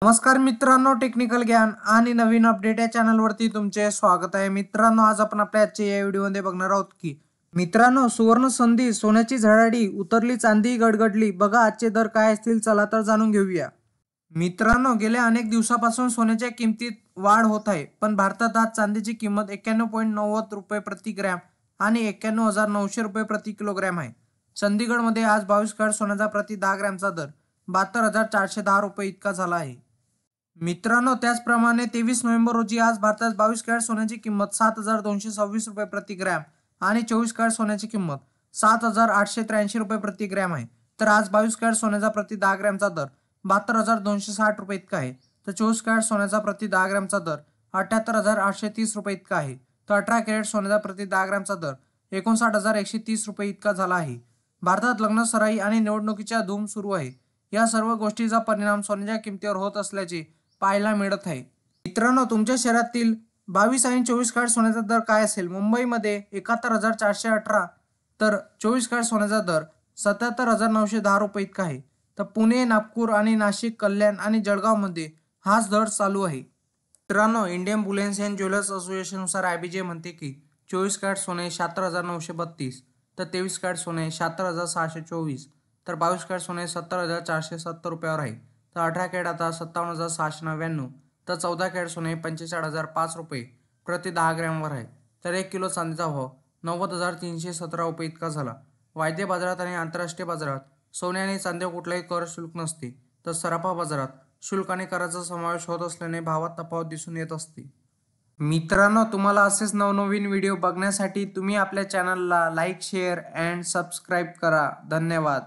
नमस्कार मित्रांनो, टेक्निकल ज्ञान आणि नवीन अपडेट या चॅनलवरती तुमचे स्वागत आहे. मित्रांनो, आज आपण आपल्या आजच्या या व्हिडिओमध्ये बघणार आहोत की मित्रांनो, सुवर्ण संधी, सोन्याची झळाळी उतरली, चांदी गडगडली. बघा आजचे दर काय असतील, चला तर जाणून घेऊया. मित्रांनो, गेल्या अनेक दिवसापासून सोन्याच्या किमतीत वाढ होत आहे, पण भारतात आज चांदीची किंमत 91.90 रुपये प्रति ग्रॅम आणि 91,900 रुपये प्रति किलोग्रॅम आहे. चंदीगडमध्ये आज 22 कॅरेट सोन्याचा प्रति 10 ग्रॅमचा दर 72,410 रुपये इतका झाला आहे. मित्रांनो, त्याचप्रमाणे 23 नोव्हेंबर रोजी आज भारतात 22 कॅरेट सोन्याची किंमत 7,226 रुपये प्रति ग्रॅम आणि 24 कॅरेट सोन्याची किंमत 7,883 रुपये प्रति ग्रॅम आहे. तर आज 22 कॅरेट सोन्याचा प्रति 10 ग्रॅमचा दर 72,260 रुपये इतका आहे. तर 24 कॅरेट सोन्याचा प्रति 10 ग्रॅमचा दर 78,830 रुपये इतका आहे. तर 18 कॅरेट सोन्याचा प्रति 10 ग्रॅमचा दर 59,130 रुपये इतका झाला आहे. भारतात लग्न, सराई आणि निवडणुकीच्या धूम सुरू आहे. या सर्व गोष्टीचा परिणाम सोन्याच्या किमतीवर होत असल्याचे पाहायला मिळत आहे. मित्रांनो, तुमच्या शहरातील 22 आणि 24 कॅरेट सोन्याचा दर काय असेल? मुंबईमध्ये 71,418 तर 24 कॅरेट सोन्याचा दर 77,910 रुपये इतका आहे. तर पुणे, नागपूर आणि नाशिक, कल्याण आणि जळगावमध्ये हाच दर चालू आहे. मित्रांनो, इंडियन बुलियन्स अँड ज्वेलर्स असोसिएशननुसार IBJ म्हणते की 24 कॅरेट सोने 76,932 तर 23 कॅरेट सोने 76,624 तर 22 कॅरेट सोने 70,470 रुपयावर आहे. तर 18 कॅरेट आता 57,699 तर 14 कॅरेट सोने 45,005 रुपये प्रति 10 ग्रॅमवर आहे. तर 1 किलो चांदीचा भाव 90,317 रुपये इतका झाला. वायदे बाजारात आणि आंतरराष्ट्रीय बाजारात सोने आणि चांदीवर कुठलाही कर शुल्क नसते, तर सराफा बाजारात शुल्क आणि कराचा समावेश होत असल्याने भावात तफावत दिसून येत असते. मित्रांनो, तुम्हाला असेच नवनवीन व्हिडिओ बघण्यासाठी तुम्ही आपल्या चॅनलला लाईक, शेअर अँड सबस्क्राईब करा. धन्यवाद.